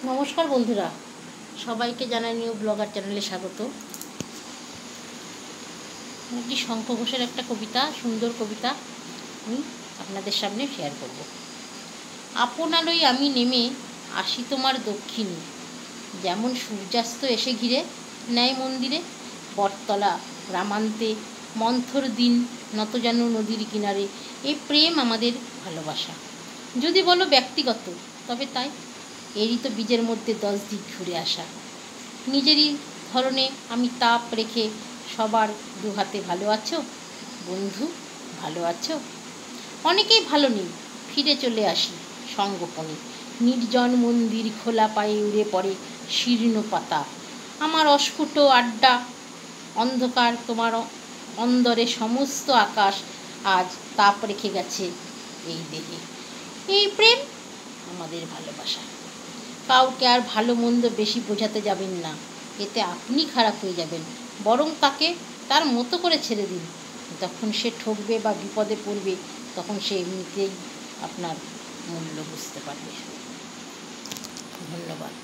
নমস্কার বন্ধুরা, সবাইকে জানাই নিউ ব্লগার চ্যানেলে স্বাগত। একটি শঙ্খ ঘোষের একটা কবিতা, সুন্দর কবিতা আমি আপনাদের সামনে শেয়ার করব। আপনারই আমি নেমে আসি তোমার দক্ষিণে, যেমন সূর্যাস্ত এসে ঘিরে ন্যায় মন্দিরে, বটতলা গ্রামান্তে মন্থর দিন নত যেন নদীর কিনারে। এই প্রেম আমাদের ভালোবাসা, যদি বলো ব্যক্তিগত তবে তাই, এরই তো বীজের মধ্যে 10 দিক ঘুরে আসা। নিজেরই ধরনে আমি তাপ রেখে সবার দুহাতে ভালো আছো বন্ধু, ভালো আছো? অনেকেই ভালো নেই, ফিরে চলে আসি সঙ্গোপনে। নির্জন মন্দির খোলা পায়ে উড়ে পড়ে শীর্ণ পাতা। আমার অস্ফুট আড্ডা অন্ধকার, তোমার অন্দরে সমস্ত আকাশ আজ তাপ রেখে গেছে এই দেহে। এই প্রেম আমাদের ভালোবাসা। কাউকে আর ভালো মন্দ বেশি বোঝাতে যাবেন না, এতে আপনি খারাপ হয়ে যাবেন। বরং তাকে তার মতো করে ছেড়ে দিন। যখন সে ঠকবে বা বিপদে পড়বে, তখন সে এমনিতেই আপনার মূল্য বুঝতে পারবে। ধন্যবাদ।